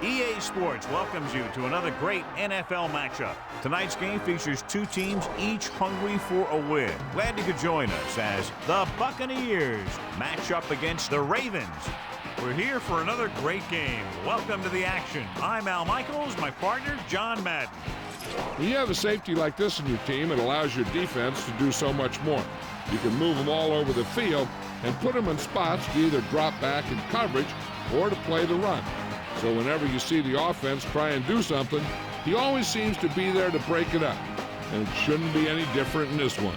EA Sports welcomes you to another great NFL matchup. Tonight's game features two teams each hungry for a win. Glad you could join us as the Buccaneers match up against the Ravens. We're here for another great game. Welcome to the action. I'm Al Michaels, my partner, John Madden. When you have a safety like this in your team, it allows your defense to do so much more. You can move them all over the field and put them in spots to either drop back in coverage or to play the run. So whenever you see the offense try and do something, he always seems to be there to break it up. And it shouldn't be any different in this one.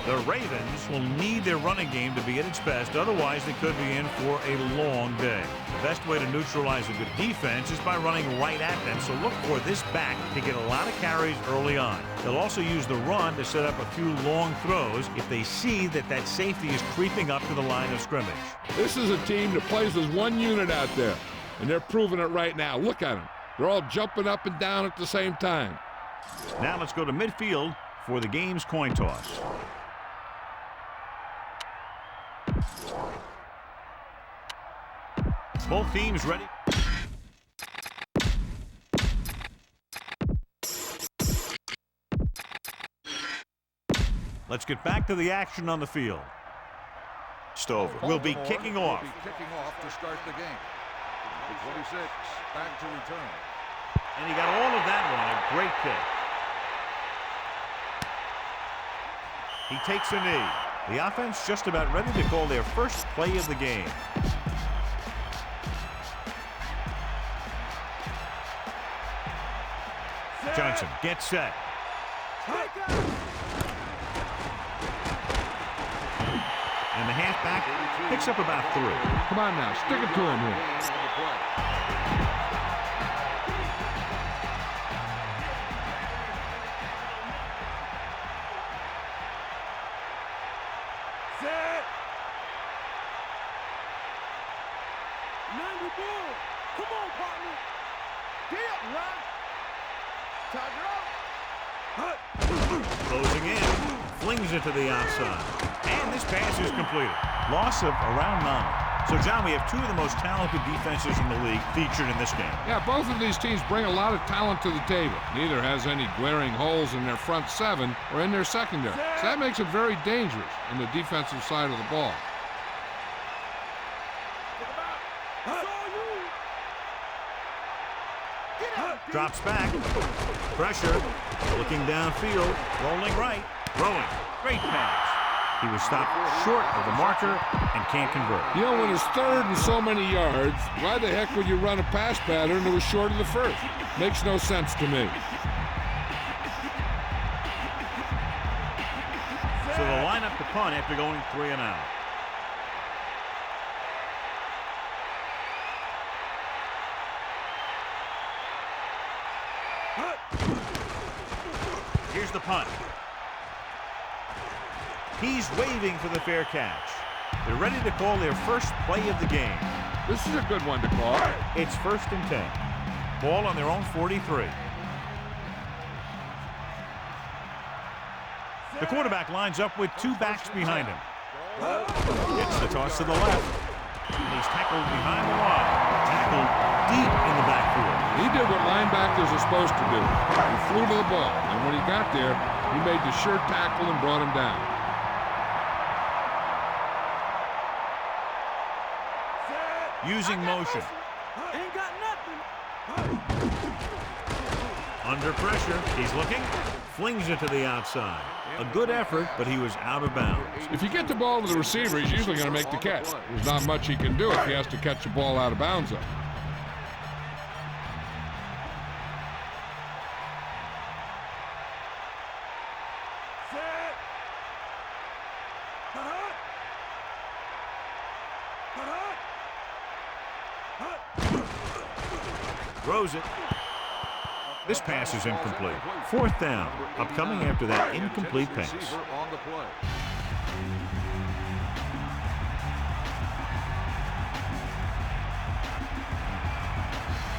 The Ravens will need their running game to be at its best, otherwise they could be in for a long day. The best way to neutralize a good defense is by running right at them, so look for this back to get a lot of carries early on. They'll also use the run to set up a few long throws if they see that safety is creeping up to the line of scrimmage. This is a team that plays as one unit out there, and they're proving it right now. Look at them. They're all jumping up and down at the same time. Now let's go to midfield for the game's coin toss. Both teams ready. Let's get back to the action on the field. Stover will be kicking off. To start the game. 26 back to return. And he got all of that one. A great kick. He takes a knee. The offense just about ready to call their first play of the game. Johnson gets set. And the halfback picks up about 3. Come on now, stick it to him here. Set. 90 ball. Come on, partner. Get right. Closing in, flings it to the outside. And this pass is completed. Loss of around 9. So, John, we have two of the most talented defenses in the league featured in this game. Yeah, both of these teams bring a lot of talent to the table. Neither has any glaring holes in their front 7 or in their secondary. So that makes it very dangerous on the defensive side of the ball. Drops back. Pressure. Looking downfield. Rolling right. Throwing. Great pass. He was stopped short of the marker and can't convert. You know, when it's 3rd and so many yards, why the heck would you run a pass pattern that was short of the first? Makes no sense to me. So they'll line up the punt after going 3 and out. Here's the punt. He's waving for the fair catch. They're ready to call their first play of the game. This is a good one to call. It's 1st and 10. Ball on their own 43. The quarterback lines up with 2 backs behind him. Gets the toss to the left. And he's tackled behind the line. Tackled deep in the backfield. He did what linebackers are supposed to do. He flew to the ball, and when he got there, he made the sure tackle and brought him down. Using motion. Ain't got nothing. Under pressure. He's looking. Flings it to the outside. A good effort, but he was out of bounds. If you get the ball to the receiver, he's usually going to make the catch. There's not much he can do if he has to catch the ball out of bounds up. Throws it. This pass is incomplete. 4th down. Upcoming after that incomplete pass.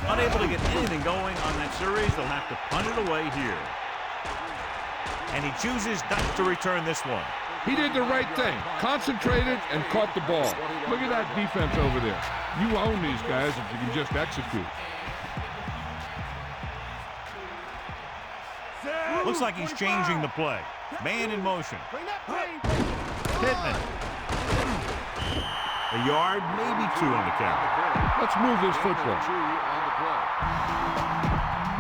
Unable to get anything going on that series, they'll have to punt it away here. And he chooses not to return this one. He did the right thing, concentrated and caught the ball. Look at that defense over there. You own these guys if you can just execute. Looks like he's changing the play. Man in motion. Pittman. A yard, maybe 2 on the count. Let's move this football.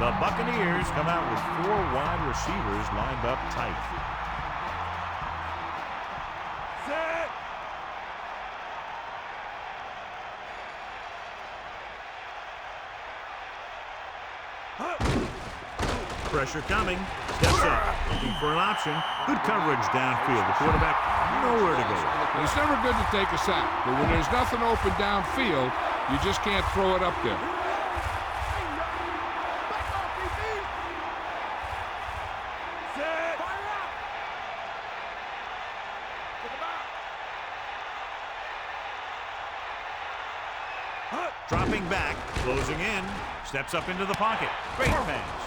The Buccaneers come out with 4 wide receivers lined up tight. Set. Pressure coming. Steps up. Looking for an option. Good coverage downfield. The quarterback nowhere to go. It's never good to take a sack, but when there's nothing open downfield, you just can't throw it up there. Set. Dropping back. Closing in. Steps up into the pocket. Great pass.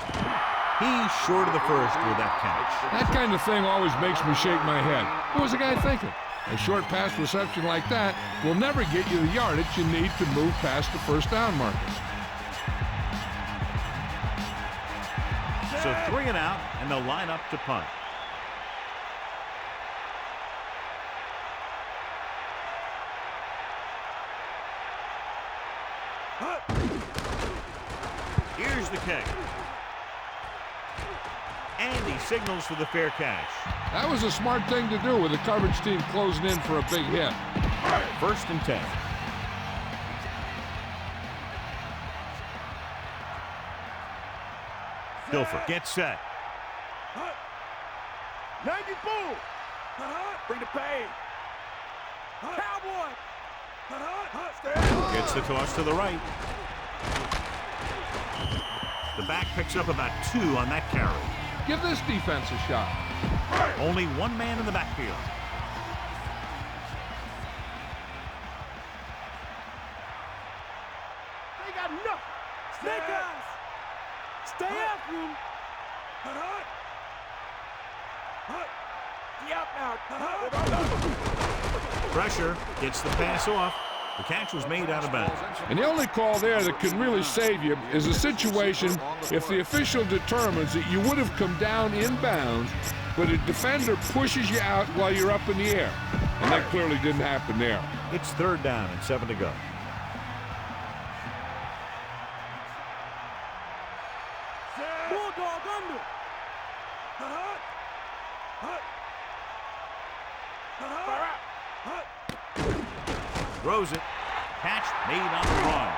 He's short of the first with that catch. That kind of thing always makes me shake my head. What was the guy thinking? A short pass reception like that will never get you the yardage you need to move past the first down markers. So 3 and out, and they'll line up to punt. Here's the kick. And he signals for the fair catch. That was a smart thing to do with the coverage team closing in for a big hit. 1st and 10. Dilfer gets set. 90 bull. Bring the pain. Cowboy. Gets the toss to the right. The back picks up about 2 on that carry. Give this defense a shot. Only 1 man in the backfield. They got nothing. Snake eyes. Stay after him. Pressure gets the pass off. The catch was made out of bounds. And the only call there that can really save you is a situation if the official determines that you would have come down in bounds, but a defender pushes you out while you're up in the air. And that clearly didn't happen there. It's 3rd down and 7 to go. Bulldog under. Throws it. Catch made on the run.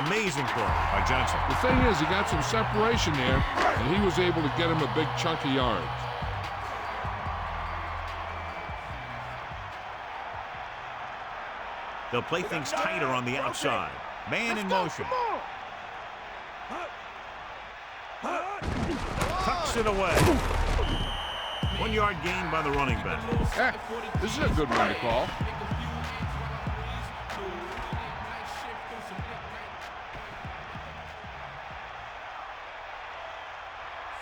Amazing throw by Johnson. The thing is, he got some separation there, and he was able to get him a big chunk of yards. They'll play things tighter on the outside. Man in motion. Tucks it away. 1 yard gain by the running back. This is a good one to call.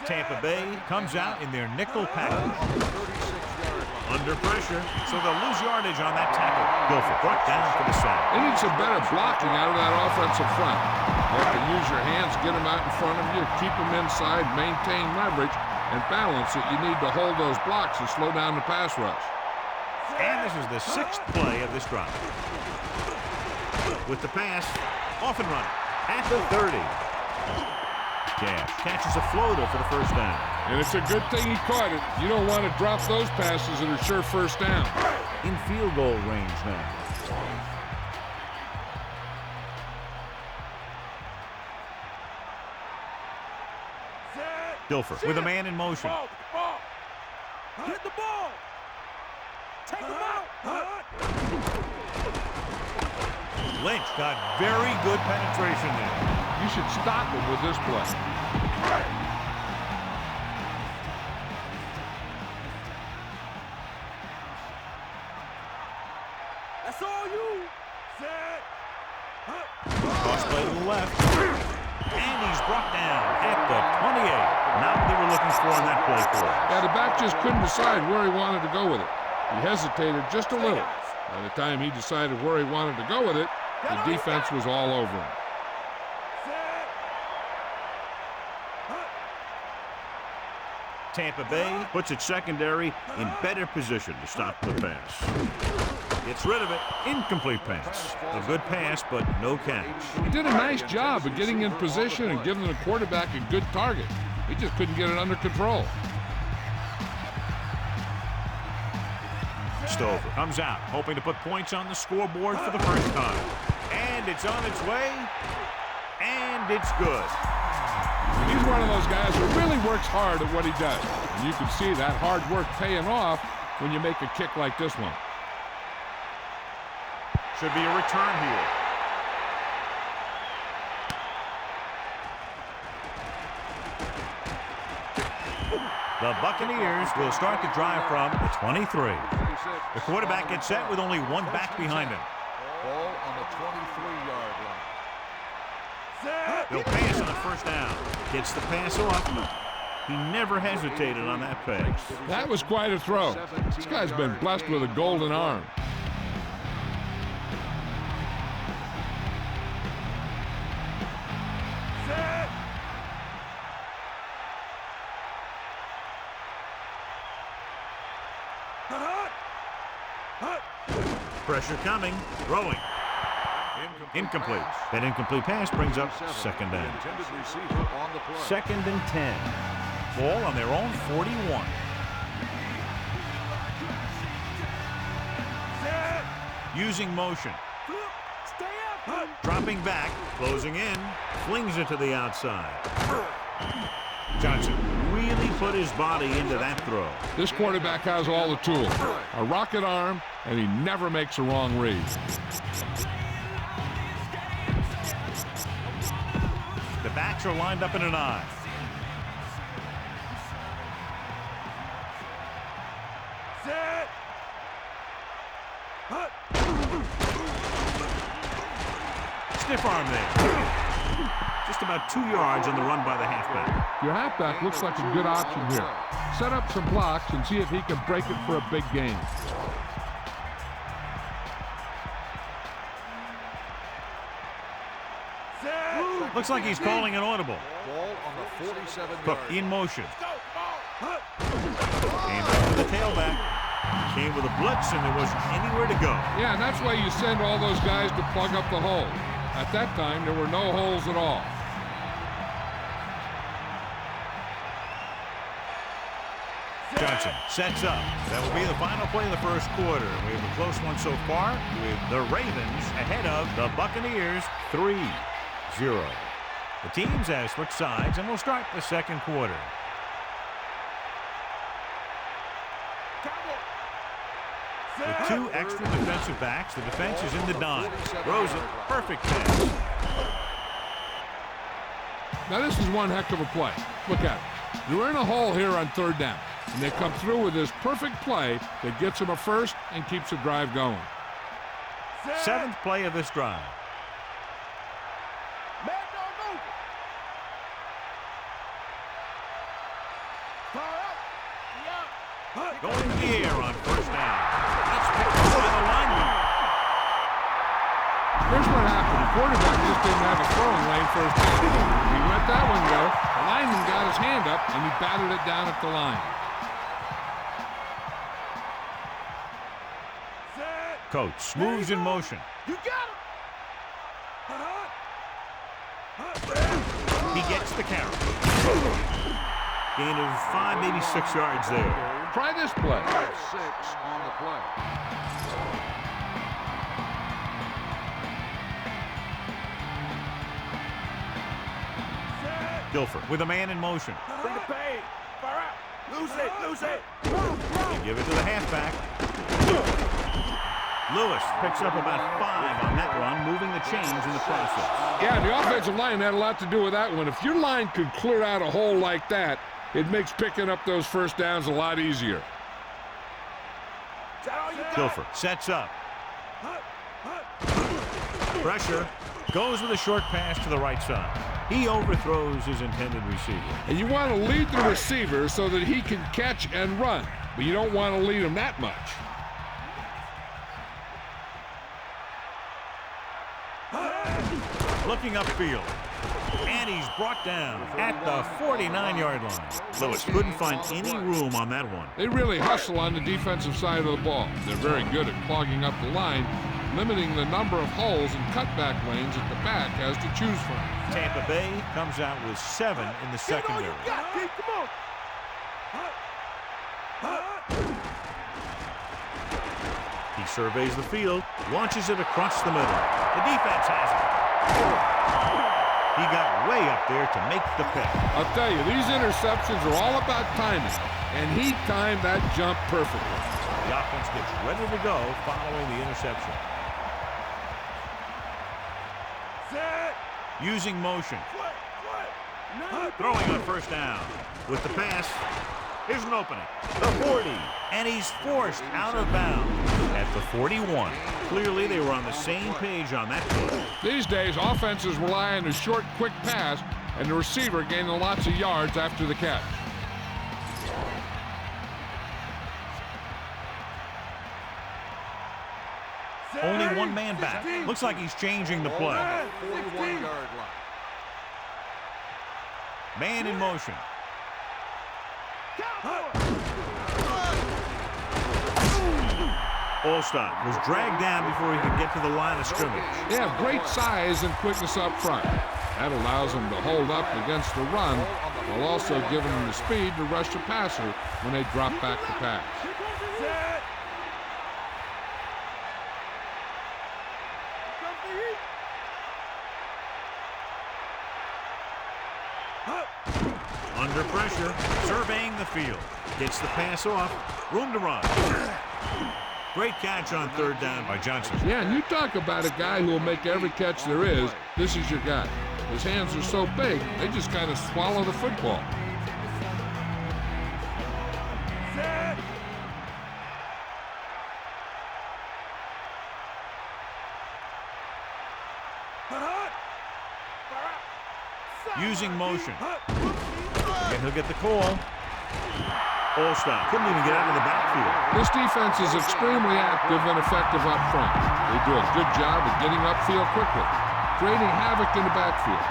Tampa Bay comes out in their nickel package. Under pressure, so they'll lose yardage on that tackle. Dilfer brought down for the sack. They need some better blocking out of that offensive front. You have to use your hands, get them out in front of you, keep them inside, maintain leverage, and balance it. You need to hold those blocks and slow down the pass rush. And this is the 6th play of this drive. With the pass, off and running at the 30. Cash catches a floater for the first down. And it's a good thing he caught it. You don't want to drop those passes that are sure first down. In field goal range now. Dilfer with a man in motion. Hit the ball. Take him out. Lynch got very good penetration there. You should stop him with this play. That's all you. Set. Cross play to the left. And he's brought down at the 28. Not what they were looking for in that play calls. Yeah, the back just couldn't decide where he wanted to go with it. He hesitated just a little. By the time he decided where he wanted to go with it, the defense was all over him. Tampa Bay puts its secondary in better position to stop the pass. Gets rid of it. Incomplete pass. A good pass, but no catch. He did a nice job of getting in position and giving the quarterback a good target. He just couldn't get it under control. Stover comes out, hoping to put points on the scoreboard for the first time. And it's on its way. And it's good. He's one of those guys who really works hard at what he does. And you can see that hard work paying off when you make a kick like this one. Should be a return here. The Buccaneers will start the drive from the 23. The quarterback gets set with only one back behind him. Ball on the 23-yard line. He'll pass on the first down. Gets the pass off. He never hesitated on that pass. That was quite a throw. This guy's been blessed with a golden arm. Pressure coming. Throwing. Incomplete. That incomplete pass brings up second down. Second and 10. Ball on their own 41. Using motion. Dropping back. Closing in. Flings it to the outside. Johnson really put his body into that throw. This quarterback has all the tools. A rocket arm, and he never makes a wrong read. The backs are lined up in an I. Stiff arm there. Just about 2 yards on the run by the halfback. Your halfback looks like a good option here. Set up some blocks and see if he can break it for a big gain. Looks like he's calling an audible. Ball on the 47 Cook in motion. Came back to the tailback. Came with a blitz, and there wasn't anywhere to go. Yeah, and that's why you send all those guys to plug up the hole. At that time, there were no holes at all. Johnson sets up. That will be the final play of the first quarter. We have a close one so far with the Ravens ahead of the Buccaneers 3-0. The teams have switched sides, and we'll start the second quarter. With two extra defensive backs, the defense is in the dime. Throws it. Perfect pass. Now this is one heck of a play. Look at it. They're in a hole here on third down, and they come through with this perfect play that gets them a first and keeps the drive going. Seventh play of this drive. Going in the air on first down. That's picked up by the lineman. Here's what happened. The quarterback just didn't have a throwing lane first down. He let that one go. The lineman got his hand up, and he batted it down at the line. Coach moves in motion. You got him. He gets the carry. Gain of 5, maybe 6 yards there. Try this play. 6 on the play. Guilford with a man in motion. Bring the pain. Far out. Lose it. Lose it. They give it to the halfback. Lewis picks up about 5 on that run, moving the chains in the process. Yeah, the offensive line had a lot to do with that one. If your line could clear out a hole like that, it makes picking up those first downs a lot easier. Guilford sets up. Pressure. Goes with a short pass to the right side. He overthrows his intended receiver. And you want to lead the receiver so that he can catch and run, but you don't want to lead him that much. Looking upfield. And he's brought down at the 49-yard line. Lewis couldn't find any room on that one. They really hustle on the defensive side of the ball. They're very good at clogging up the line, limiting the number of holes and cutback lanes that the back has to choose from. Tampa Bay comes out with 7 in the secondary. He surveys the field, launches it across the middle. The defense has it. He got way up there to make the pick. I'll tell you, these interceptions are all about timing, and he timed that jump perfectly. The offense gets ready to go following the interception. Using motion. Throwing on first down. With the pass, here's an opening. The 40. And he's forced out of bounds at the 41. Clearly, they were on the same page on that play. These days, offenses rely on a short, quick pass, and the receiver gaining lots of yards after the catch. Only one man back. Looks like he's changing the play. 41-yard line. Man in motion. Olstad was dragged down before he could get to the line of scrimmage. They have great size and quickness up front. That allows them to hold up against the run while also giving them the speed to rush the passer when they drop back to pass. Under pressure, surveying the field. Gets the pass off. Room to run. Great catch on third down by Johnson. Yeah, and you talk about a guy who will make every catch there is. This is your guy. His hands are so big, they just kind of swallow the football. Using motion. And he'll get the call. Olstad couldn't even get out of the backfield. This defense is extremely active and effective up front. They do a good job of getting upfield quickly, creating havoc in the backfield.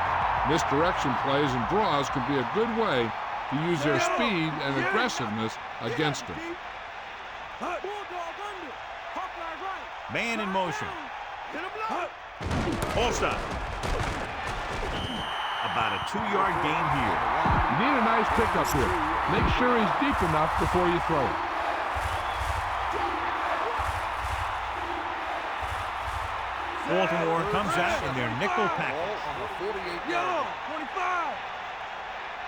Misdirection plays and draws can be a good way to use their speed and aggressiveness against them. Man in motion. Olstad. About a 2-yard gain here. You need a nice pickup here. Make sure he's deep enough before you throw it. Baltimore comes out in their nickel package. Yellow, 25.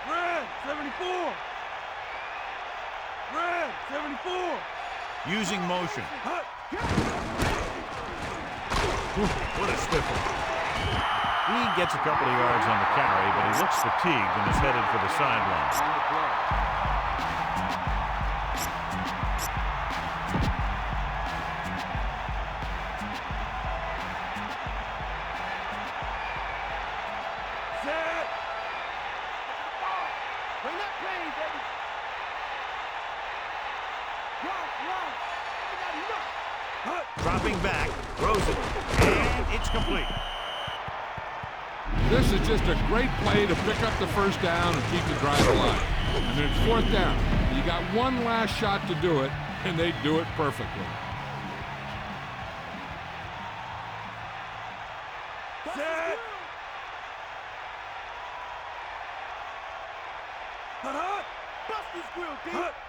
Red, 74. Red, 74. Using motion. What a stiffer. He gets a couple of yards on the carry, but he looks fatigued and is headed for the sideline. Dropping back, throws it, and it's complete. This is just a great play to pick up the first down and keep the drive alive. And then it's fourth down. You got one last shot to do it, and they do it perfectly. Set.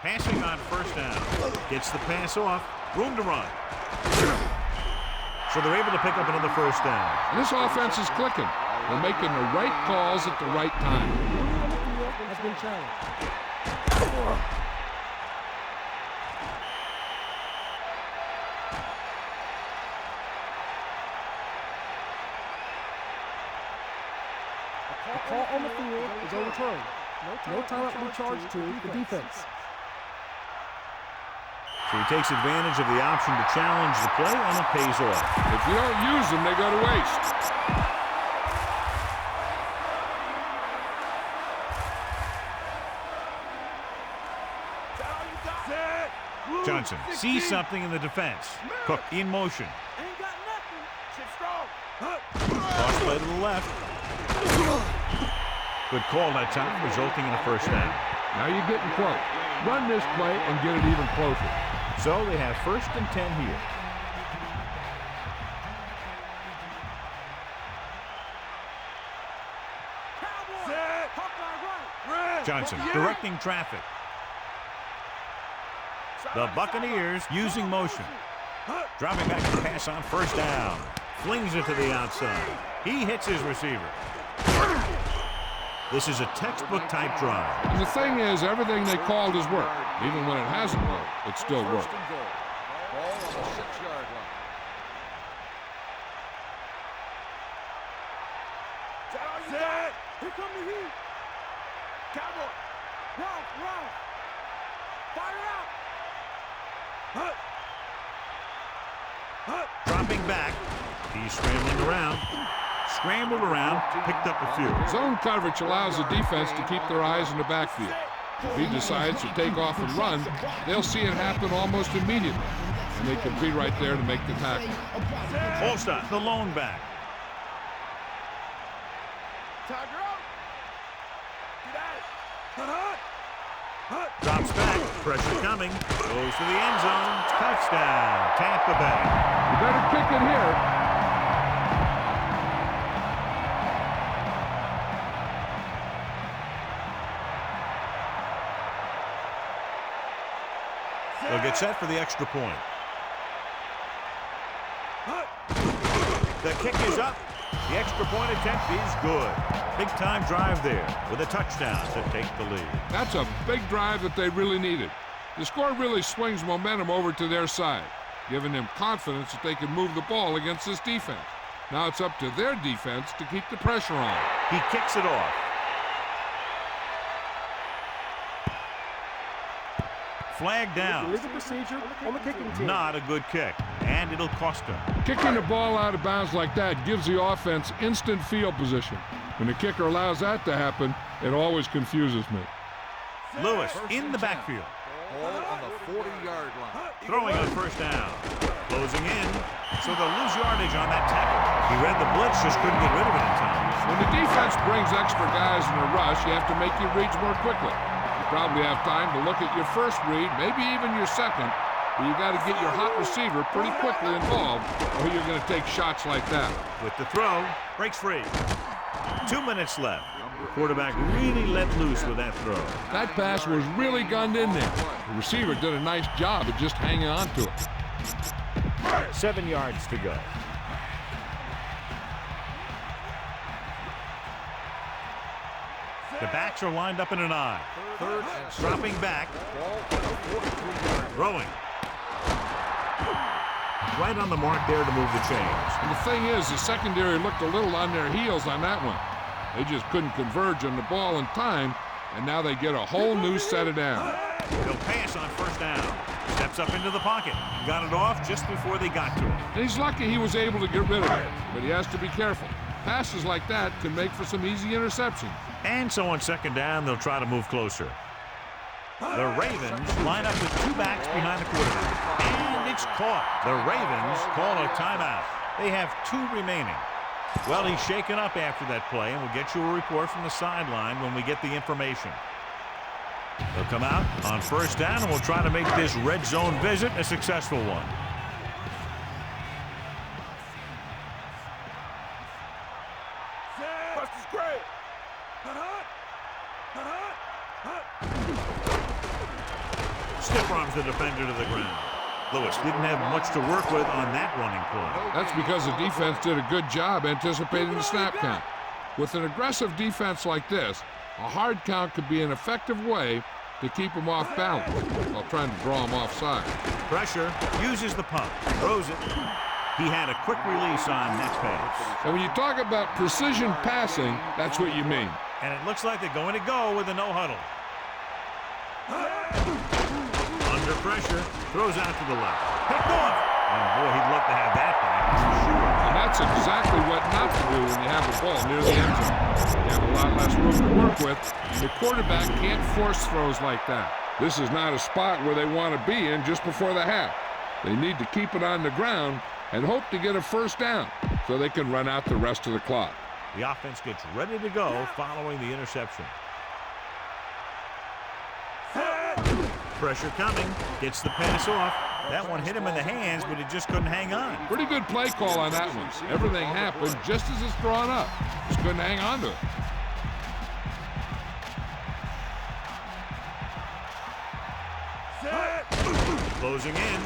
Passing on first down. Gets the pass off. Room to run. So they're able to pick up another first down. This offense is clicking. They're making the right calls at the right time. Has been challenged. The call on the field is overturned. No timeout will be charged to the defense. So he takes advantage of the option to challenge the play, and it pays off. If you don't use them, they go to waste. Johnson sees something in the defense. Cook in motion. Ain't got nothing. Shit strong. Cross play to the left. Good call that time, resulting in a first down. Now you're getting close. Run this play and get it even closer. So they have 1st and 10 here. Johnson directing traffic. The Buccaneers using motion. Dropping back to pass on 1st down. Flings it to the outside. He hits his receiver. This is a textbook type drive. And the thing is, everything they called has worked. Even when it hasn't worked, it still worked. First and goal. Ball on the 6-yard line. Set. Here come the heat. Cowboy. Run. Fire out. Dropping back. He's scrambling around. Scrambled around, picked up a few. Zone coverage allows the defense to keep their eyes in the backfield. If he decides to take off and run, they'll see it happen almost immediately. And they can be right there to make the tackle. Holstein, the lone back. Drops back, pressure coming, goes to the end zone, touchdown, Tampa Bay. You better kick it here. They'll get set for the extra point. The kick is up. The extra point attempt is good. Big-time drive there with a touchdown to take the lead. That's a big drive that they really needed. The score really swings momentum over to their side, giving them confidence that they can move the ball against this defense. Now it's up to their defense to keep the pressure on. He kicks it off. Flag down. Legal procedure on the kicking team. Not a good kick, and it'll cost him. Kicking the ball out of bounds like that gives the offense instant field position. When the kicker allows that to happen, it always confuses me. Lewis in the backfield. Ball on the 40-yard line. Throwing on 1st down. Closing in, so they'll lose yardage on that tackle. He read the blitz, just couldn't get rid of it in time. When the defense brings extra guys in a rush, you have to make your reads more quickly. You probably have time to look at your first read, maybe even your second, but you got to get your hot receiver pretty quickly involved, or you're going to take shots like that. With the throw, breaks free. 2 minutes left. The quarterback really let loose with that throw. That pass was really gunned in there. The receiver did a nice job of just hanging on to it. 7 yards to go. The backs are lined up in an eye. Third and Dropping back. ball on the 43-yard. Throwing. Right on the mark there to move the chains. And the thing is, the secondary looked a little on their heels on that one. They just couldn't converge on the ball in time, and now they get a whole new set of downs. They'll pass on 1st down. Steps up into the pocket. Got it off just before they got to him. And he's lucky he was able to get rid of it, but he has to be careful. Passes like that can make for some easy interceptions. And so on 2nd down, they'll try to move closer. The Ravens line up with 2 backs behind the quarterback. And it's caught. The Ravens call a timeout. They have 2 remaining. Well, he's shaken up after that play, and we'll get you a report from the sideline when we get the information. They'll come out on 1st down, and we'll try to make this red zone visit a successful one. Stiff arms the defender to the ground. Lewis didn't have much to work with on that running play. That's because the defense did a good job anticipating the snap count. With an aggressive defense like this, a hard count could be an effective way to keep them off balance while trying to draw them offside. Pressure, uses the pump, throws it. He had a quick release on that pass. And when you talk about precision passing, that's what you mean. And it looks like they're going to go with a no huddle. Under pressure, throws out to the left. Picked off. And boy, he'd love to have that back, for sure. And that's exactly what not to do when you have the ball near the end zone. You have a lot less room to work with, and the quarterback can't force throws like that. This is not a spot where they want to be in just before the half. They need to keep it on the ground and hope to get a first down so they can run out the rest of the clock. The offense gets ready to go following the interception. Pressure coming. Gets the pass off. That one hit him in the hands, but he just couldn't hang on. Pretty good play call on that one. Everything happened just as it's drawn up. Just couldn't hang on to it. Closing in.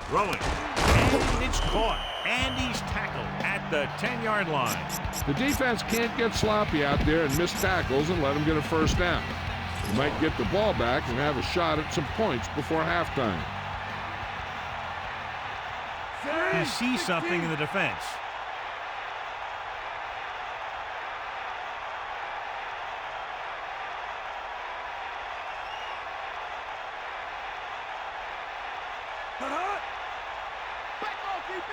Throwing. And it's caught. And he's tackled at the 10-yard line. The defense can't get sloppy out there and miss tackles and let them get a first down. You might get the ball back and have a shot at some points before halftime. He sees something in the defense. Back off, DB.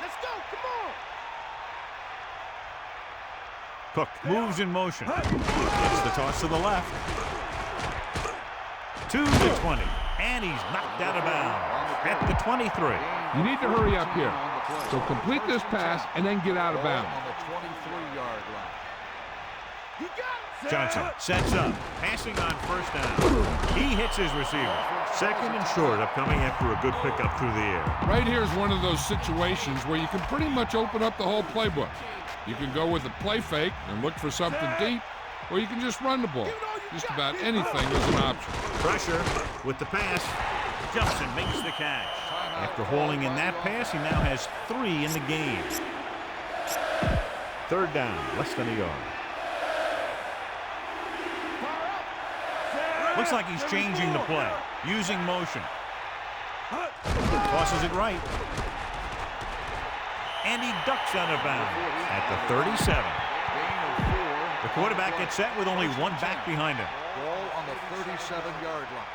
Let's go. Come on. Cook moves in motion. Gets the toss to the left. To the 20. And he's knocked out of bounds at the 23. You need to hurry up here. So complete this pass and then get out of bounds. On the 23-yard line. You got it. Johnson sets up. Passing on first down. He hits his receiver. Second and short upcoming after a good pickup through the air. Right here is one of those situations where you can pretty much open up the whole playbook. You can go with a play fake and look for something deep, or you can just run the ball. Just about anything is an option. Pressure with the pass. Johnson makes the catch. After hauling in that pass, he now has 3 in the game. Third down, less than a yard. Looks like he's changing the play, using motion. Tosses it right. And he ducks out of bounds at the 37. The quarterback gets set with only one back behind him. Ball on the 37-yard line.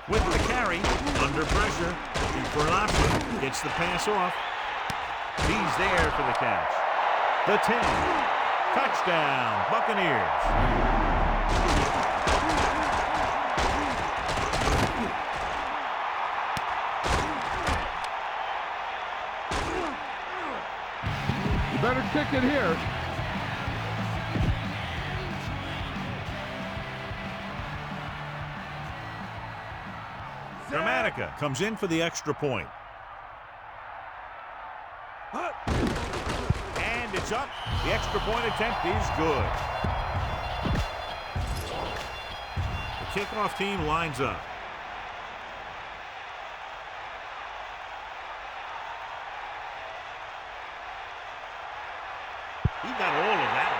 With the carry, under pressure, looking for an option, gets the pass off. He's there for the catch. The 10. Touchdown, Buccaneers. You better kick it here. Dramatica comes in for the extra point. And it's up. The extra point attempt is good. The kickoff team lines up. He got all of that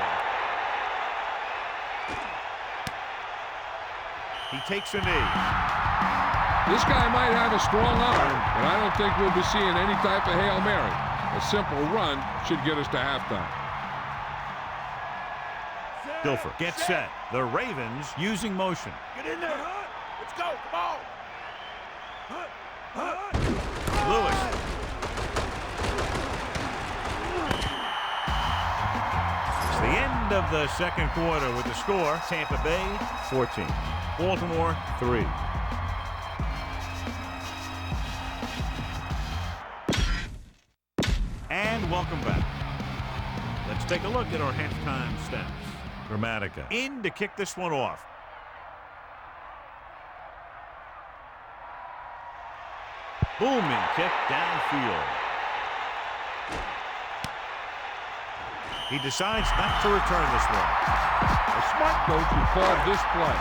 one. He takes a knee. This guy might have a strong arm, but I don't think we'll be seeing any type of Hail Mary. A simple run should get us to halftime. Dilfer gets set. The Ravens using motion. Get in there. Let's go. Come on. Lewis. It's the end of the second quarter with the score. Tampa Bay 14. Baltimore 3. And welcome back. Let's take a look at our halftime stats. Dramatica in to kick this one off. Booming kick downfield. He decides not to return this one. A smart coach would call this play.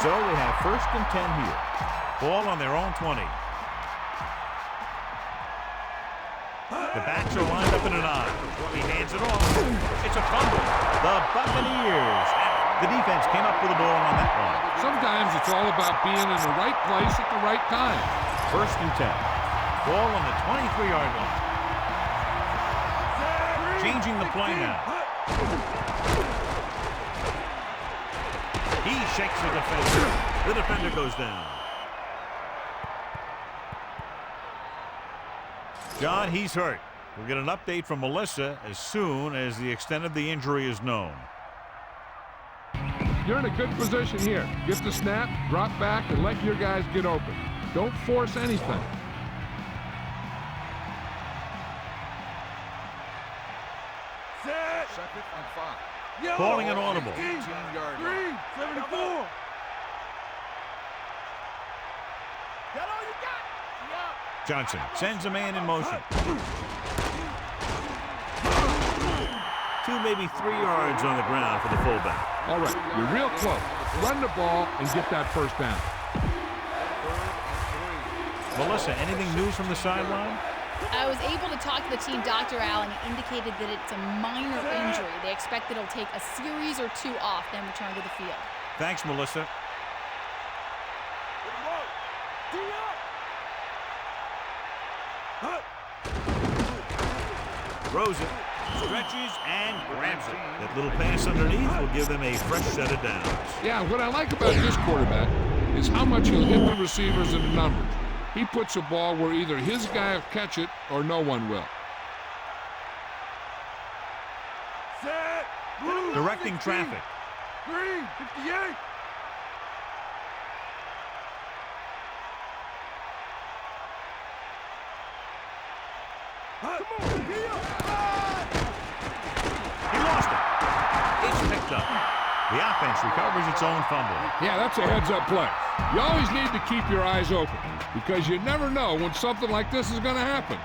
So they have 1st and 10 here. Ball on their own 20. The backs are lined up in an eye. He hands it off. It's a fumble. The Buccaneers. The defense came up with the ball on that one. Sometimes it's all about being in the right place at the right time. 1st and 10. Ball on the 23-yard line. Changing the play now. He shakes the defender. The defender goes down. John, he's hurt. We'll get an update from Melissa as soon as the extent of the injury is known. You're in a good position here. Get the snap, drop back, and let your guys get open. Don't force anything. Set. 2nd and 5. Yo. Calling an audible. 18-yard line. Green, 74. That all you got? Yeah. Johnson sends a man in motion. 2, maybe 3 yards on the ground for the fullback. All right, you're real close. Run the ball and get that first down. 3rd and 3. Melissa, anything news from the sideline? I was able to talk to the team Dr. Allen. He indicated that it's a minor injury. They expect that it'll take a series or 2 off, then return to the field. Thanks, Melissa. Throws it, stretches, and grabs it. That little pass underneath will give them a fresh set of downs. Yeah, what I like about this quarterback is how much he'll hit the receivers in the numbers. He puts the ball where either his guy will catch it or no one will. Set. Blue. Directing traffic. Green, 58. Come on, here. He lost it. It's picked up. The offense recovers its own fumble. Yeah, that's a heads-up play. You always need to keep your eyes open because you never know when something like this is going to happen.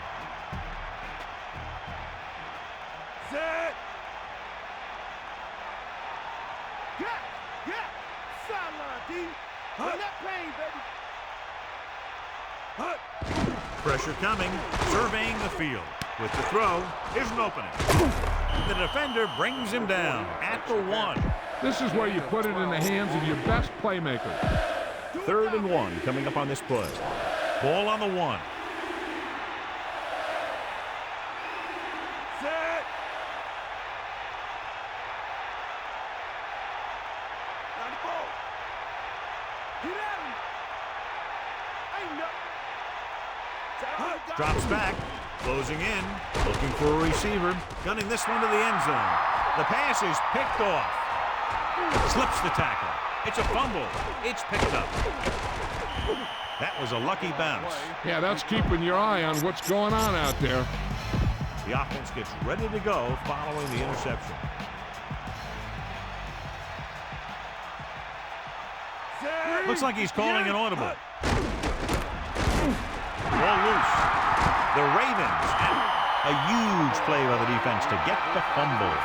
Set. Yeah. Sideline, D. Run that pain, baby. Pressure coming, surveying the field. With the throw, here's an opening. The defender brings him down at the 1. This is where you put it in the hands of your best playmaker. 3rd and 1 coming up on this play. Ball on the 1. Set. Now the ball. Get at him. Ain't nothing. Drops back, closing in, looking for a receiver, gunning this one to the end zone. The pass is picked off. Slips the tackle. It's a fumble. It's picked up. That was a lucky bounce. Yeah, that's keeping your eye on what's going on out there. The offense gets ready to go following the interception. Looks like he's calling an audible. Ball loose. The Ravens, a huge play by the defense to get the fumble.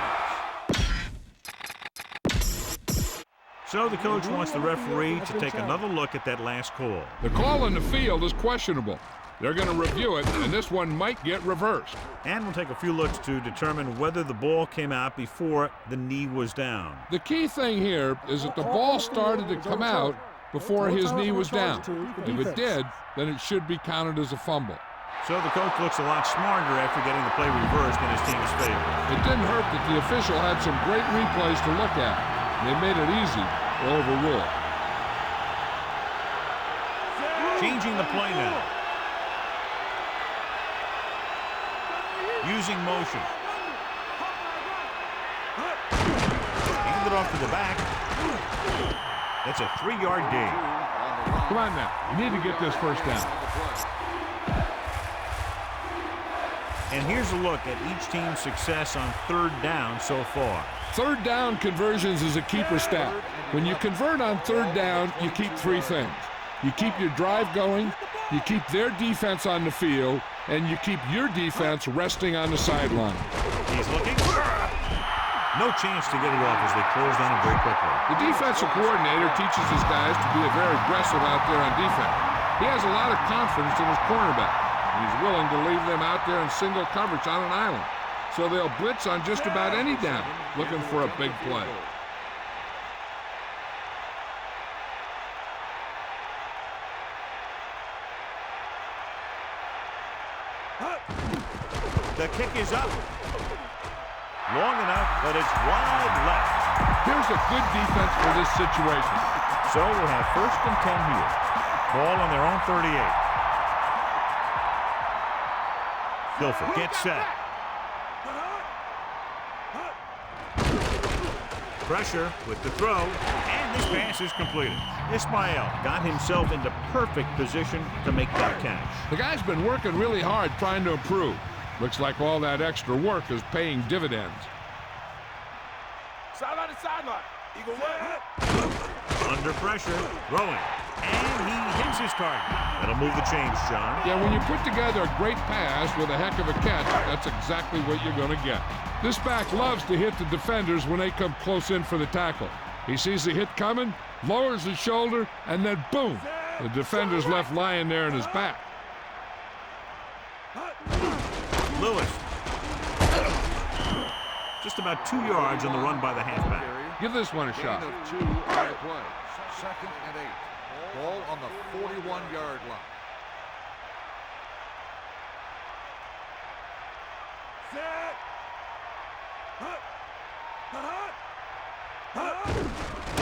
So the coach wants the referee to take another look at that last call. The call in the field is questionable. They're going to review it, and this one might get reversed. And we'll take a few looks to determine whether the ball came out before the knee was down. The key thing here is that the ball started to come out before his knee was down. If it did, then it should be counted as a fumble. So the coach looks a lot smarter after getting the play reversed in his team's favor. It didn't hurt that the official had some great replays to look at. They made it easy to overrule. Changing the play now. Using motion. Hand it off to the back. That's a 3-yard gain. Come on now. You need to get this first down. And here's a look at each team's success on 3rd down so far. 3rd down conversions is a keeper stat. When you convert on 3rd down, you keep 3 things. You keep your drive going, you keep their defense on the field, and you keep your defense resting on the sideline. He's looking. No chance to get it off as they close down him very quickly. The defensive coordinator teaches his guys to be very aggressive out there on defense. He has a lot of confidence in his cornerback. He's willing to leave them out there in single coverage on an island. So they'll blitz on just about any down, looking for a big play. The kick is up. Long enough, but it's wide left. Here's a good defense for this situation. So we'll have 1st and 10 here. Ball on their own 38. Guilford gets set. Pressure with the throw, and this pass is completed. Ismail got himself into perfect position to make that catch. The guy's been working really hard trying to improve. Looks like all that extra work is paying dividends. Sideline to sideline. Eagle way. Under pressure, throwing, and he hits his target. That'll move the chains, John. Yeah, when you put together a great pass with a heck of a catch, that's exactly what you're going to get. This back loves to hit the defenders when they come close in for the tackle. He sees the hit coming, lowers his shoulder, and then boom, the defender's left lying there in his back. Lewis. Just about 2 yards on the run by the halfback. Give this one a shot. Gain of 2 on the play. 2nd and 8. Ball on the 41-yard line.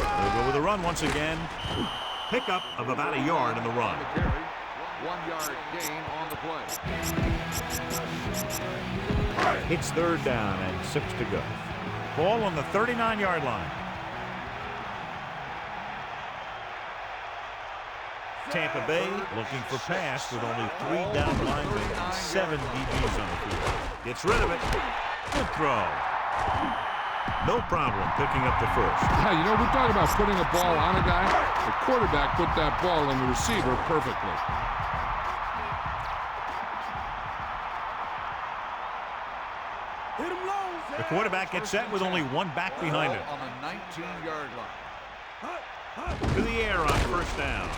They'll go with a run once again. Pickup of about a yard in the run. 1-yard gain on the play. Hits 3rd down and 6 to go. Ball on the 39-yard line. Tampa Bay looking for pass with only 3 down linemen and 7 DBs on the field. Gets rid of it. Good throw. No problem picking up the first. Yeah, you know, we're talking about putting a ball on a guy. The quarterback put that ball on the receiver perfectly. The quarterback gets set with only 1 back behind him. On the 19-yard line. To the air on 1st down.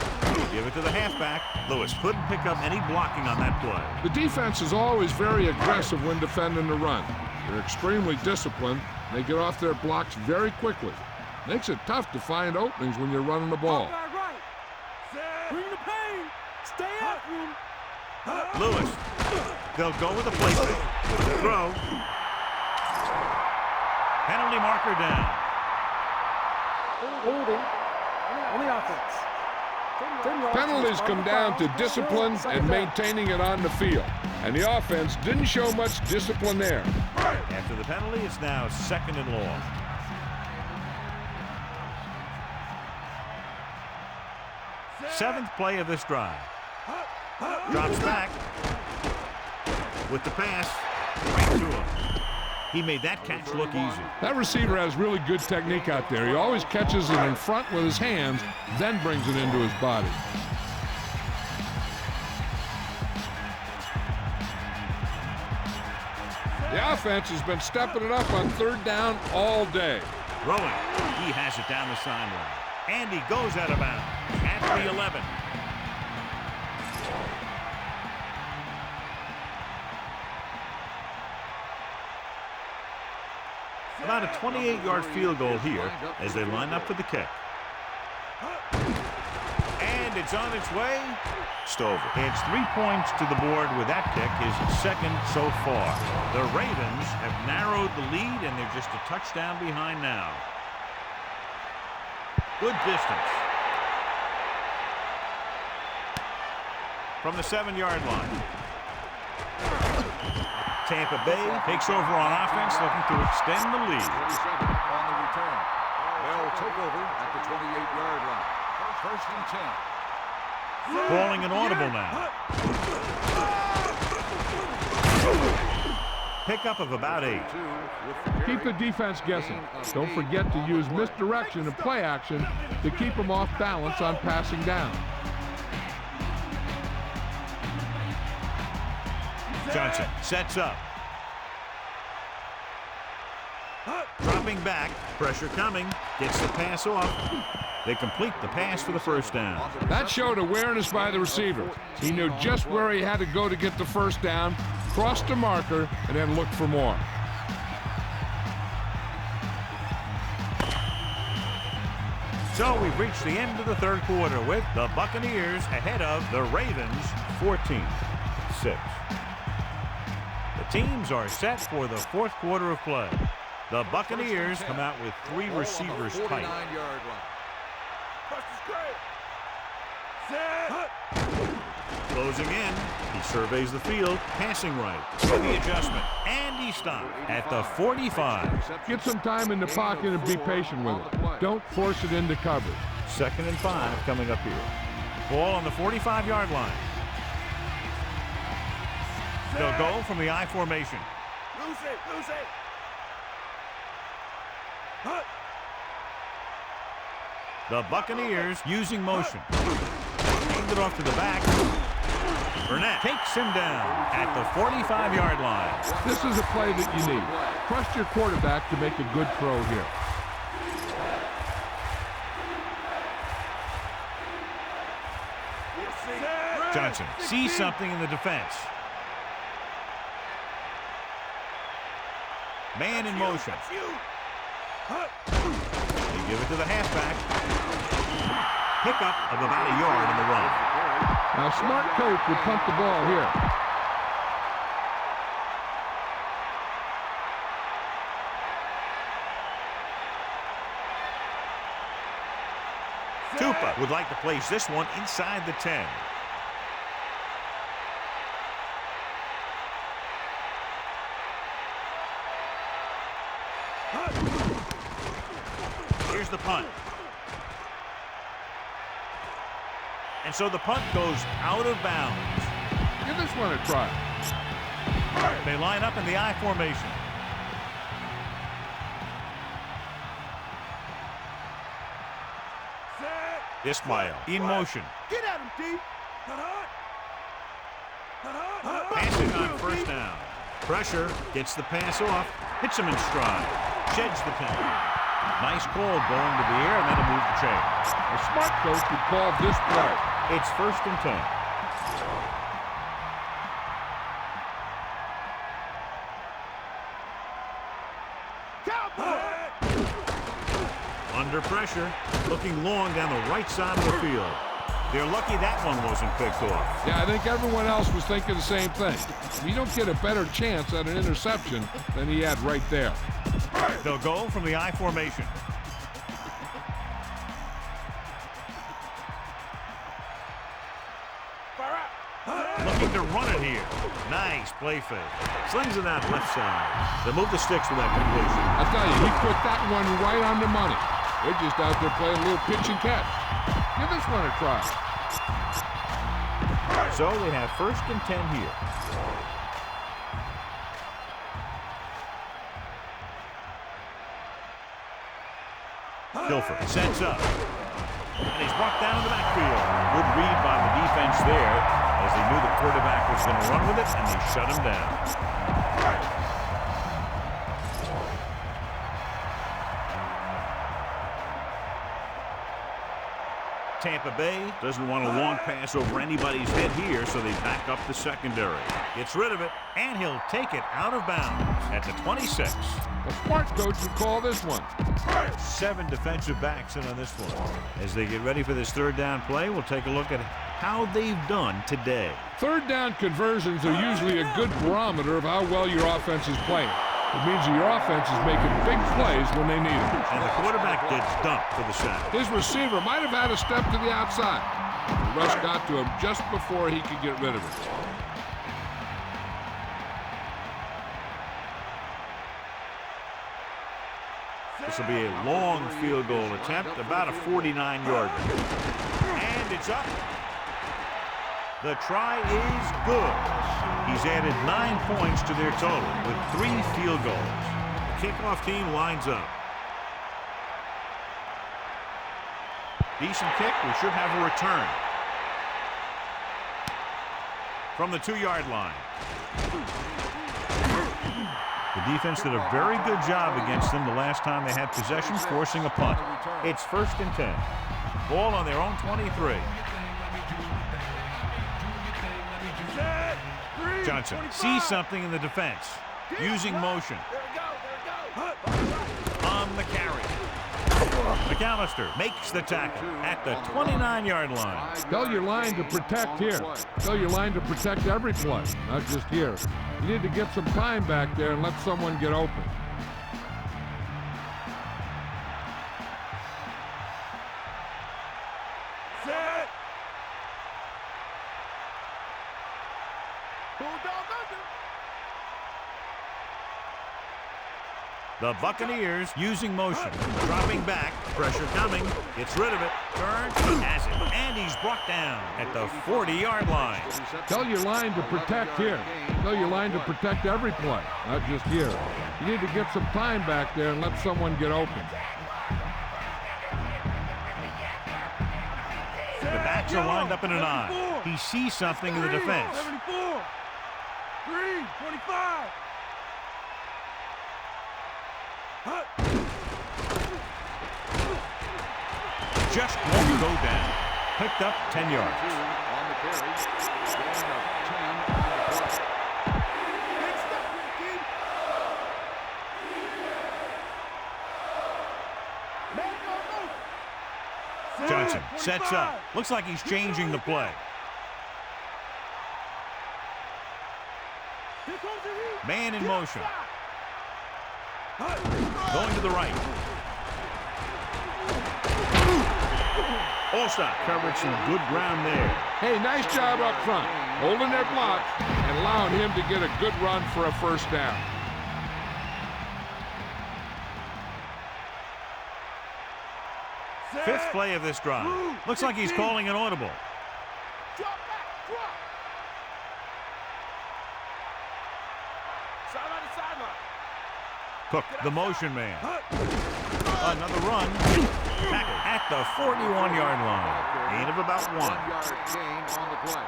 Give it to the halfback. Lewis couldn't pick up any blocking on that play. The defense is always very aggressive when defending the run. They're extremely disciplined. They get off their blocks very quickly. Makes it tough to find openings when you're running the ball. Bring the pain. Stay after him. Lewis. They'll go with the play fake. With the throw. Penalty marker down. Holding on the offense. Penalties come down to discipline and maintaining it on the field. And the offense didn't show much discipline there. After the penalty, it's now 2nd and long. Seventh play of this drive. Drops back with the pass right to him. He made that catch look easy. That receiver has really good technique out there. He always catches it in front with his hands, then brings it into his body. The offense has been stepping it up on 3rd down all day. Throwing. He has it down the sideline. And he goes out of bounds at the 11. About a 28-yard field goal here as they line up for the kick. And it's on its way. Stover. It's 3 points to the board with that kick, his 2nd so far. The Ravens have narrowed the lead, and they're just a touchdown behind now. Good distance. From the 7-yard line. Tampa Bay takes over on offense, looking to extend the lead. 47 on the return. They'll take over at the 28-yard line. 1st and 10. Calling an audible now. Pickup of about 8. Keep the defense guessing. Don't forget to use misdirection and play action to keep them off balance on passing down. Johnson sets up. Dropping back. Pressure coming. Gets the pass off. They complete the pass for the 1st down. That showed awareness by the receiver. He knew just where he had to go to get the 1st down, crossed the marker, and then looked for more. So we've reached the end of the 3rd quarter with the Buccaneers ahead of the Ravens 14-6. The teams are set for the 4th quarter of play. The Buccaneers come out with 3 receivers tight. Closing in. He surveys the field, passing right. The adjustment, and he stopped at the 45. Get some time in the pocket and be patient with it. Don't force it into coverage. 2nd and 5 coming up here. Ball on the 45-yard line. They'll go from the I formation. Lose it. The Buccaneers using motion. Handed it off to the back. Burnett takes him down at the 45-yard line. This is a play that you need. Trust your quarterback to make a good throw here. Johnson sees something in the defense. Man in motion. They give it to the halfback. Pickup of about a yard in the run. Now, a smart coach would punt the ball here. Tampa would like to place this one inside the 10. Here's the punt. And so the punt goes out of bounds. Give this one a try. They line up in the I formation. Ismail in motion. Get at him, D. Passing on first down. Pressure, gets the pass off, hits him in stride, sheds the penalty. Nice call going to the air, and that'll move the chain. A smart coach would call this play. It's 1st and 10. Under pressure, looking long down the right side of the field. They're lucky that one wasn't picked off. Yeah, I think everyone else was thinking the same thing. You don't get a better chance at an interception than he had right there. They'll go from the I formation. Looking to run it here. Nice play fake. Slings it out left side. They'll move the sticks with that completion. I tell you, he put that one right on the money. They're just out there playing a little pitch and catch. Give this one a try. So they have 1st and 10 here. Dilfer sets up. And he's brought down in the backfield. Good read by the defense there, as they knew the quarterback was going to run with it, and they shut him down. Tampa Bay doesn't want a long pass over anybody's head here, so they back up the secondary. Gets rid of it, and he'll take it out of bounds at the 26. A smart coach would call this one. 7 defensive backs in on this one. As they get ready for this 3rd down play, we'll take a look at how they've done today. 3rd down conversions are usually a good barometer of how well your offense is playing. It means that your offense is making big plays when they need them. And the quarterback gets dumped for the sack. His receiver might have had a step to the outside. The rush got to him just before he could get rid of it. This will be a long field goal attempt, about a 49-yarder. And it's up. The try is good. He's added 9 points to their total with 3 field goals. The kickoff team lines up. Decent kick. We should have a return. From the 2-yard line. The defense did a very good job against them the last time they had possession, forcing a punt. It's 1st and 10. Ball on their own 23. Johnson sees something in the defense. Using motion. On the carry. McAllister makes the tackle at the 29-yard line. Tell your line to protect here. Tell your line to protect every play, not just here. You need to get some time back there and let someone get open. The Buccaneers using motion. Dropping back. Pressure coming. Gets rid of it. Turns. Has it. And he's brought down at the 40-yard line. Tell your line to protect here. Tell your line to protect every play, not just here. You need to get some time back there and let someone get open. The backs are lined up in an eye. He sees something in the defense. 74. 3, 25. Just won't go down. Picked up 10 yards. On the carry. Gain of 10 on the play. Johnson sets up. Looks like he's changing the play. Man in motion. Going to the right. Allstott covered some good ground there. Hey, nice job up front, holding their block and allowing him to get a good run for a first down. Fifth play of this drive. Looks like he's calling an audible. Drop back, drop. Sideline to sideline. Cook, the motion man. Another run. Tackle at the 41-yard line. Gain of about 1. 1-yard gain on the play.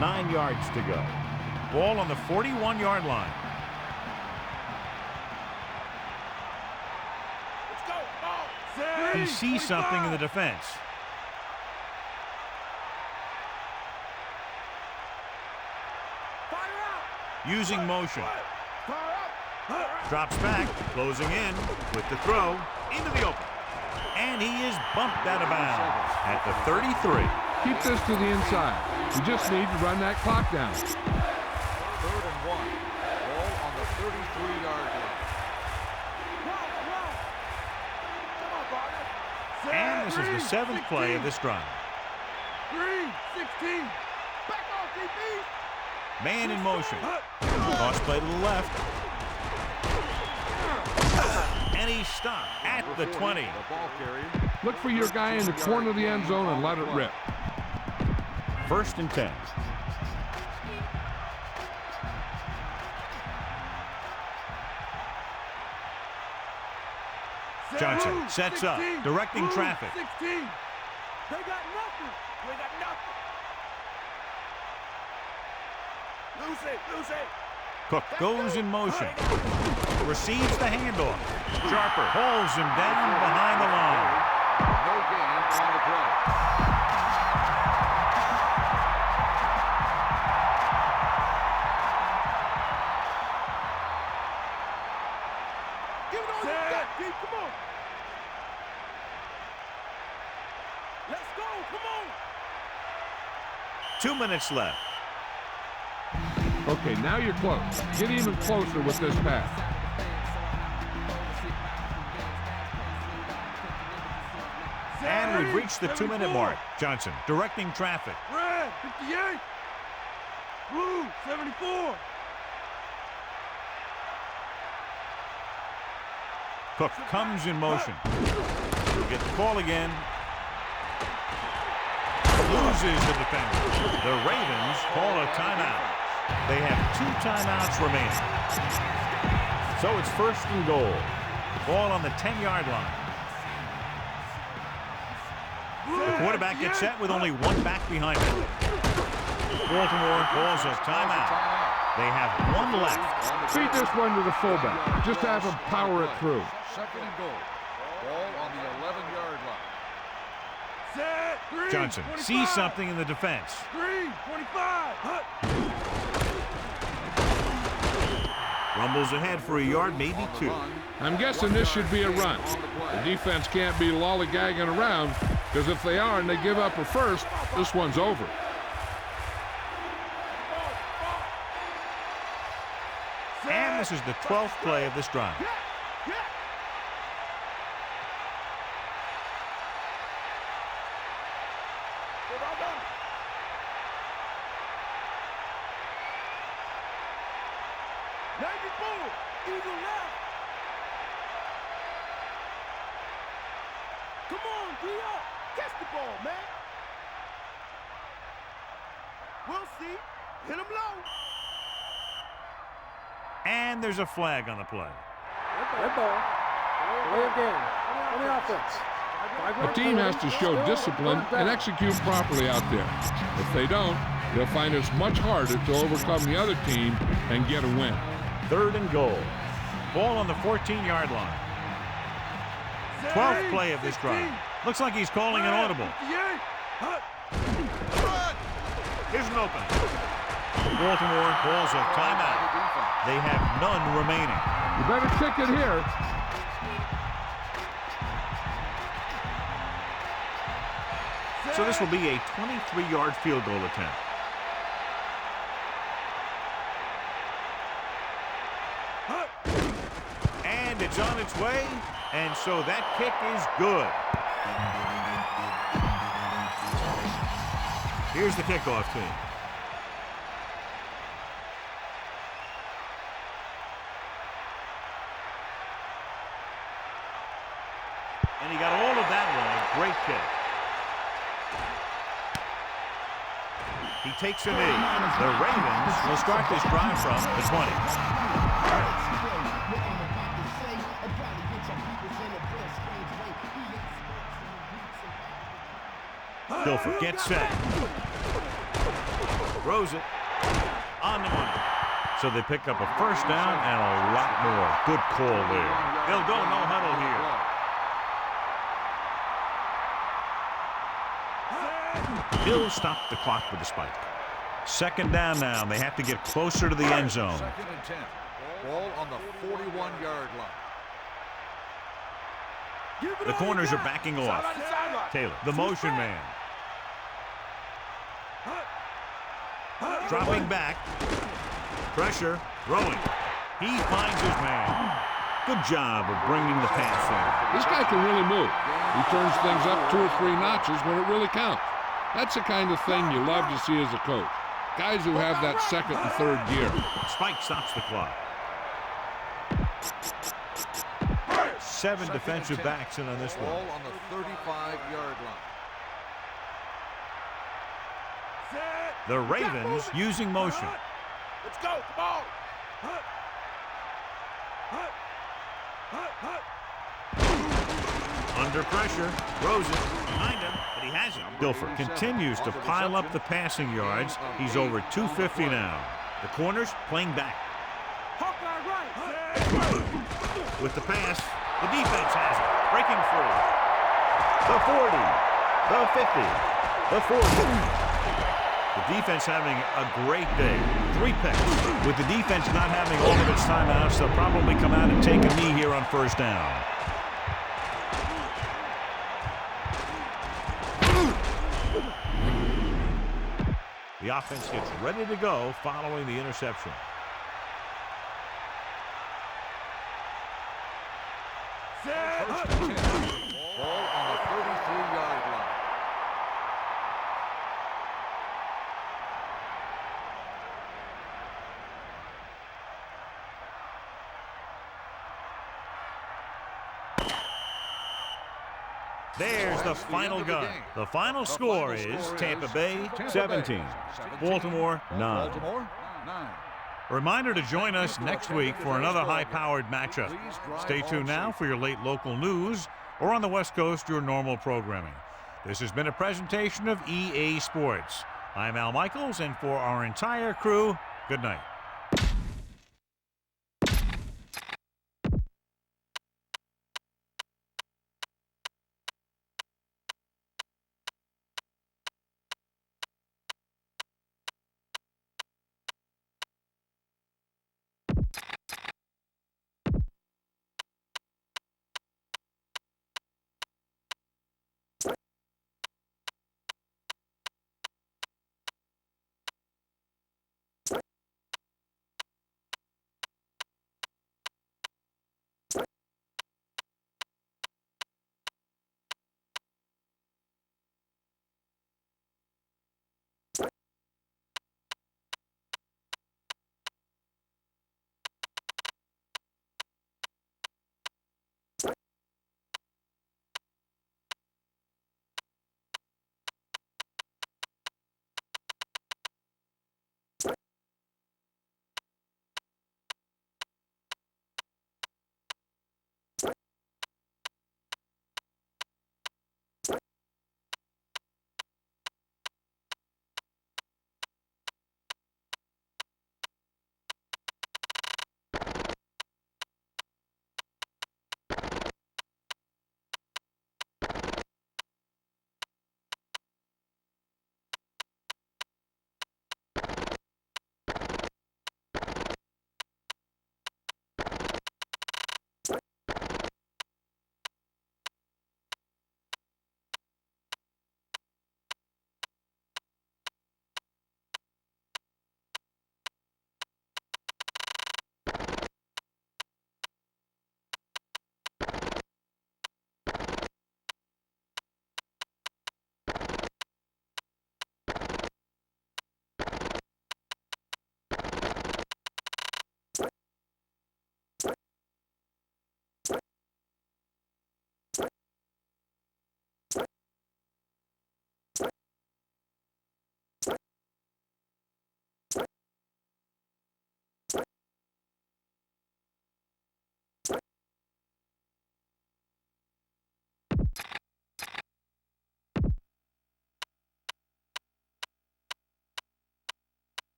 9 yards to go. Ball on the 41-yard line. Let's go. Ball. He sees something in the defense. Fire out. Using motion. Fire out. Drops back, closing in with the throw into the open. And he is bumped out of bounds at the 33. Keep this to the inside. You just need to run that clock down. 3rd and 1. Ball on the 33-yard line. Come on, partner. And this is the 7th play of this drive. 3, 16. Back off, DB. Man in motion. Cross play to the left. And he's stopped at the 20. The ball carrier. Look for your guy in the corner of the end zone and let it rip. 1st and 10. Johnson sets up, directing traffic. 16. They got nothing. They got nothing. Lose it. Cook goes in motion. Receives the handoff. Sharper holds him down behind the line. No gain on the play. Give it on you got, D. Come on. Let's go. Come on. 2 minutes left. Okay, now you're close. Get even closer with this pass. And we've reached the 2-minute mark. Johnson directing traffic. Red, 58. Blue, 74. Cook comes in motion. He'll get the call again. Loses the defender. The Ravens call a timeout. They have 2 timeouts remaining. So it's 1st and goal. Ball on the 10-yard line. The quarterback gets set with only 1 back behind him. Baltimore calls a timeout. They have 1 left. Feed this one to the fullback. Just have him power it through. 2nd and goal. Ball on the 11-yard line. Set. 3, Johnson 25. sees something in the defense. 3, 25. Rumbles ahead for a yard, maybe 2. I'm guessing this should be a run. The defense can't be lollygagging around, because if they are and they give up a first, this one's over. And this is the 12th play of this drive. Eagle left. Come on, D-up. Catch the ball, man. We'll see. Hit him low. And there's a flag on the play. Red ball. Play again. On the offense. A team has to show discipline and execute properly out there. If they don't, they'll find it's much harder to overcome the other team and get a win. 3rd and goal. Ball on the 14-yard line. 12th play of this drive. Looks like he's calling an audible. Here's an open. Baltimore calls a timeout. They have none remaining. You better kick it here. So this will be a 23-yard field goal attempt. And it's on its way, and so that kick is good. Here's the kickoff team. And he got all of that one. A great kick. He takes a knee. The Ravens will start this drive from the 20. Dilfer gets set. Throws it. On the money. So they pick up a first down and a lot more. Good call there. They'll go no huddle here. He'll stop the clock with the spike. 2nd down now. They have to get closer to the end zone. 2nd and 10. Ball on the 41-yard line. The corners are backing off. Taylor, the motion man. Dropping back. Pressure. Throwing. He finds his man. Good job of bringing the pass in. This guy can really move. He turns things up 2 or 3 notches when it really counts. That's the kind of thing you love to see as a coach. Guys who have that 2nd and 3rd gear. Spike stops the clock. 7 defensive backs in on this one. Ball on the 35-yard line. The Ravens using motion. Let's go. Come on. Under pressure. Throws it. Behind him. But he has it. Dilfer continues to pile up the passing yards. He's over 250 now. The corners playing back. Hawkeye right. With the pass, the defense has it. Breaking free. The 40. The 50. The 40. The defense having a great day. 3 picks. With the defense not having all of its timeouts, they'll probably come out and take a knee here on 1st down. The offense gets ready to go following the interception. First and 10. Ball on the 33-yard line. There's the final gun. The final score is Tampa Bay 17, Baltimore 9. Baltimore 9. A reminder to join us next week for another high-powered matchup. Stay tuned now for your late local news, or on the West Coast, your normal programming. This has been a presentation of EA Sports. I'm Al Michaels, and for our entire crew, good night.